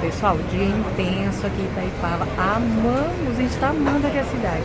Pessoal, dia intenso aqui em Itaipava. Amamos, a gente tá amando aqui a cidade.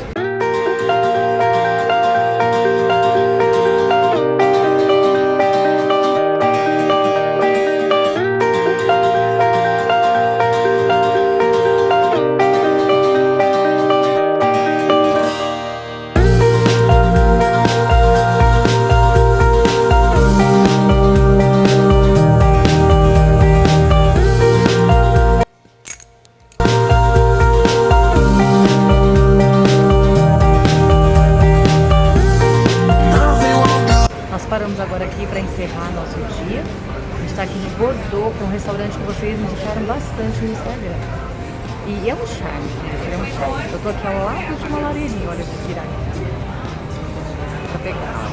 Paramos agora aqui para encerrar nosso dia. A gente está aqui no Bordeaux, que é um restaurante que vocês indicaram bastante no Instagram. E é um charme, gente, é um charme. Eu tô aqui ao lado de uma lareirinha, olha, vou tirar aqui. Pra pegar.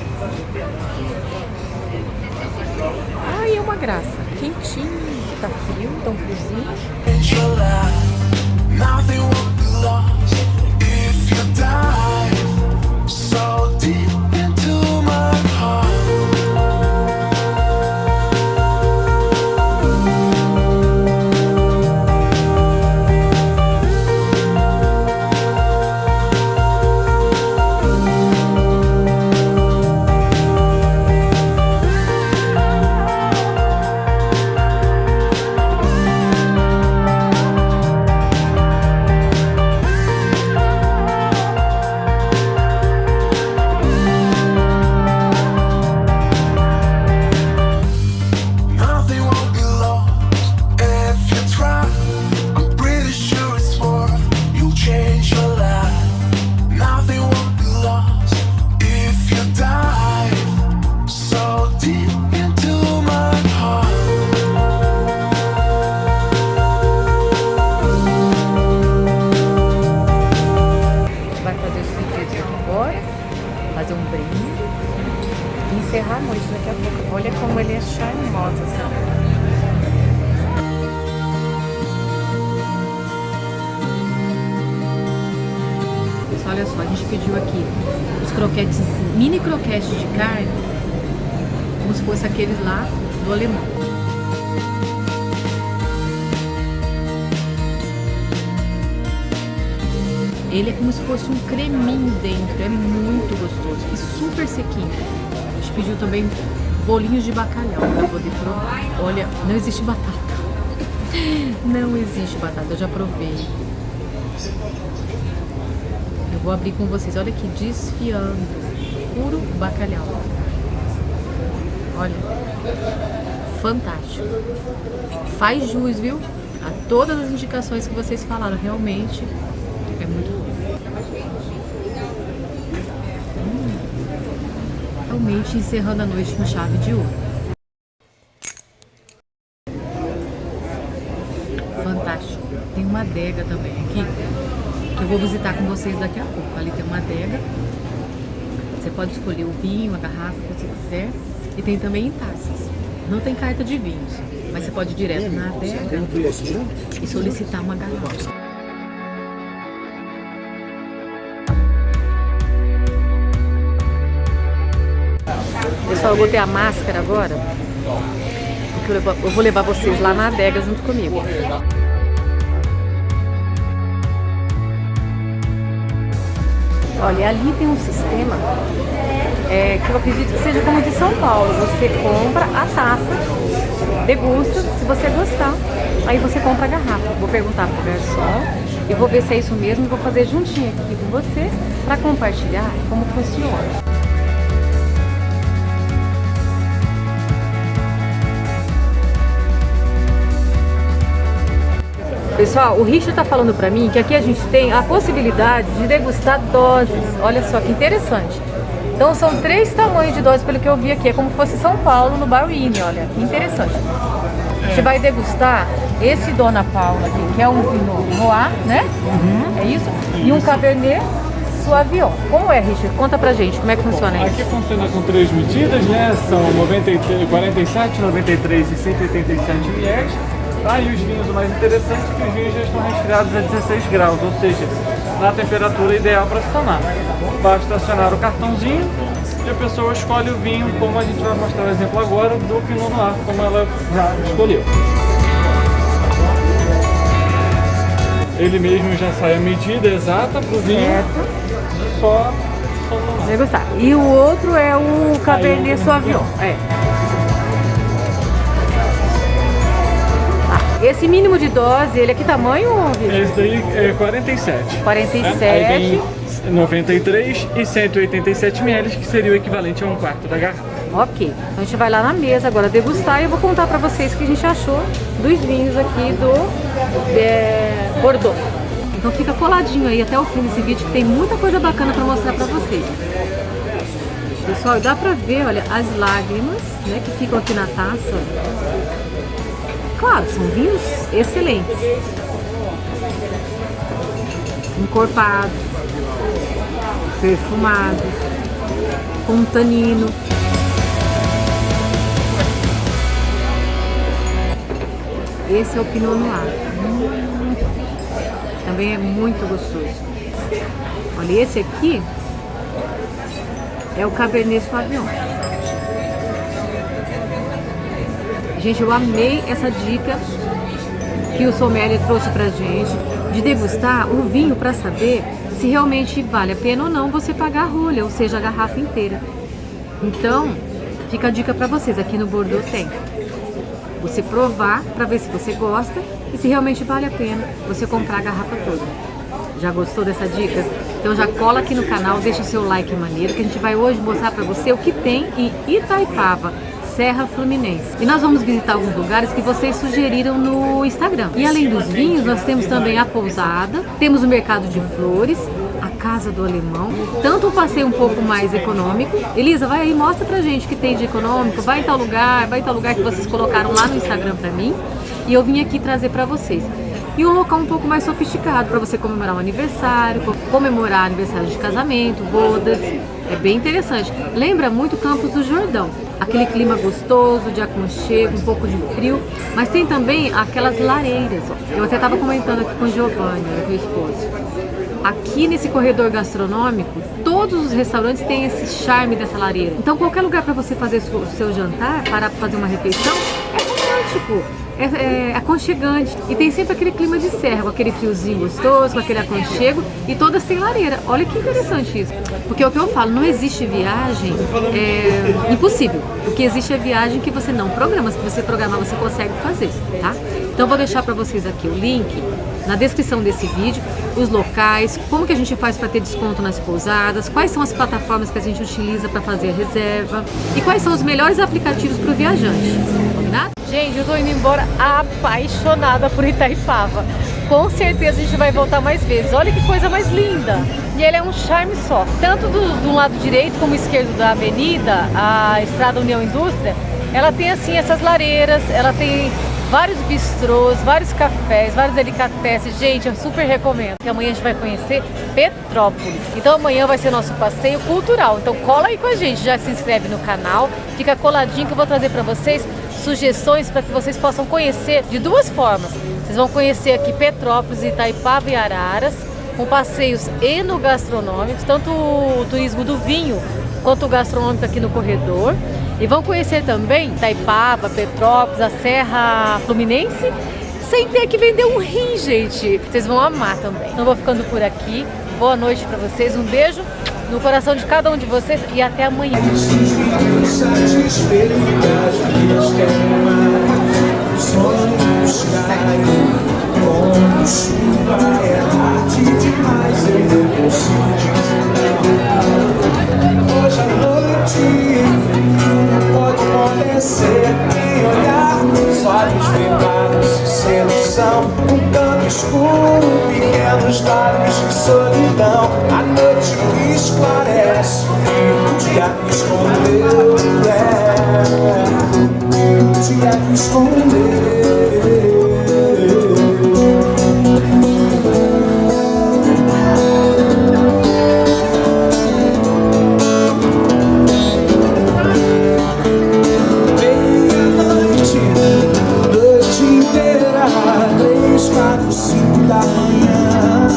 Ai, é uma graça. Quentinho, tá frio, tão friozinho. Fazer um brinde e encerrar a noite daqui a pouco. Olha como ele é charmoso, assim. Pessoal, olha só, a gente pediu aqui os croquetes, mini croquetes de carne, como se fosse aqueles lá do alemão. Ele é como se fosse um creminho dentro, é muito gostoso e super sequinho. A gente pediu também bolinhos de bacalhau para poder provar. Olha, não existe batata. Não existe batata, eu já provei. Eu vou abrir com vocês, olha aqui, desfiando. Puro bacalhau. Olha, fantástico. Faz jus, viu? A todas as indicações que vocês falaram, realmente é muito bom. Realmente encerrando a noite com chave de ouro. Fantástico. Tem uma adega também aqui, que eu vou visitar com vocês daqui a pouco. Ali tem uma adega. Você pode escolher o vinho, a garrafa que você quiser. E tem também em taças. Não tem carta de vinhos, mas você pode ir direto na adega e solicitar uma garrafa. Pessoal, eu botei a máscara agora, porque eu vou levar vocês lá na adega junto comigo. Olha, ali tem um sistema que eu acredito que seja como de São Paulo. Você compra a taça, degusta, se você gostar, aí você compra a garrafa. Vou perguntar pro garçom e vou ver se é isso mesmo e vou fazer juntinho aqui com vocês para compartilhar como funciona. Pessoal, o Richard tá falando pra mim que aqui a gente tem a possibilidade de degustar doses. Olha só que interessante. Então são 3 tamanhos de doses pelo que eu vi aqui. É como se fosse São Paulo no Bar Winnie, olha, que interessante. A gente vai degustar esse Dona Paula aqui, que é um vinho Noir, né? É isso? E um Cabernet Sauvignon. Como é, Richard? Conta pra gente, como é que funciona isso? Aqui funciona com 3 medidas, né? São 47, 93 e 187 ml. Tá? E os vinhos, o mais interessante é que os vinhos já estão resfriados a 16 graus, ou seja, na temperatura ideal para se tomar. Basta acionar o cartãozinho e a pessoa escolhe o vinho, como a gente vai mostrar o exemplo agora do Pinot Noir, como ela já escolheu. Ele mesmo já sai a medida exata pro vinho. Certo. Só Degustar. E o outro é o Cabernet Sauvignon. É. Esse mínimo de dose, ele é que tamanho, Vitor? esse daí é 47. 47. Aí vem 93 e 187 ml, que seria o equivalente a um quarto da garrafa. Ok. Então a gente vai lá na mesa agora degustar e eu vou contar pra vocês o que a gente achou dos vinhos aqui do Bordeaux. Então fica coladinho aí até o fim desse vídeo, que tem muita coisa bacana pra mostrar pra vocês. Pessoal, dá pra ver, olha, as lágrimas, né, que ficam aqui na taça. Claro, são vinhos excelentes. Encorpados, perfumados, com tanino. Esse é o Pinot Noir. Também é muito gostoso. Olha, esse aqui é o Cabernet Sauvignon. Gente, eu amei essa dica que o sommelier trouxe pra gente de degustar o vinho para saber se realmente vale a pena ou não você pagar a rolha, ou seja, a garrafa inteira. Então, fica a dica para vocês, aqui no Bordeaux tem. Você provar para ver se você gosta e se realmente vale a pena você comprar a garrafa toda. Já gostou dessa dica? Então já cola aqui no canal, deixa o seu like maneiro, que a gente vai hoje mostrar para você o que tem em Itaipava, Serra Fluminense. E nós vamos visitar alguns lugares que vocês sugeriram no Instagram. E além dos vinhos, nós temos também a pousada, temos o mercado de flores, a casa do alemão, tanto um passeio um pouco mais econômico. Elisa, vai aí, mostra pra gente o que tem de econômico, vai em tal lugar que vocês colocaram lá no Instagram pra mim, e eu vim aqui trazer pra vocês. E um local um pouco mais sofisticado para você comemorar um aniversário, comemorar aniversário de casamento, bodas. É bem interessante. Lembra muito Campos do Jordão. Aquele clima gostoso, de aconchego, um pouco de frio. Mas tem também aquelas lareiras. Eu até estava comentando aqui com o Giovanni, meu esposo. Aqui nesse corredor gastronômico, todos os restaurantes têm esse charme dessa lareira. Então qualquer lugar para você fazer o seu jantar, para fazer uma refeição, é romântico. É aconchegante e tem sempre aquele clima de serra, com aquele friozinho gostoso, com aquele aconchego, e todas têm lareira. Olha que interessante isso, porque é o que eu falo, não existe viagem impossível. O que existe é viagem que você não programa, se você programar você consegue fazer, tá? Então vou deixar para vocês aqui o link na descrição desse vídeo, os locais, como que a gente faz para ter desconto nas pousadas, quais são as plataformas que a gente utiliza para fazer a reserva e quais são os melhores aplicativos para o viajante, combinado? Gente, eu tô indo embora apaixonada por Itaipava. Com certeza a gente vai voltar mais vezes. Olha que coisa mais linda. E ele é um charme só. Tanto do lado direito como esquerdo da avenida, a Estrada União Indústria, ela tem assim essas lareiras, ela tem vários bistrôs, vários cafés, vários delicatessen. Gente, eu super recomendo. E amanhã a gente vai conhecer Petrópolis. Então amanhã vai ser nosso passeio cultural. Então cola aí com a gente, já se inscreve no canal, fica coladinho que eu vou trazer para vocês sugestões para que vocês possam conhecer de duas formas. Vocês vão conhecer aqui Petrópolis, Itaipava e Araras, com passeios enogastronômicos, tanto o turismo do vinho quanto o gastronômico aqui no corredor. E vão conhecer também Itaipava, Petrópolis, a Serra Fluminense, sem ter que vender um rim, gente. Vocês vão amar também. Então vou ficando por aqui. Boa noite para vocês, um beijo no coração de cada um de vocês e até amanhã. Hoje à noite pode acontecer em olhar nos olhos privados de sedução, um canto escuro, pequenos lábios de solidão. A noite que esclarece, o dia que escondeu, o dia que escondeu. Noite inteira, 3, 4, 5 da manhã.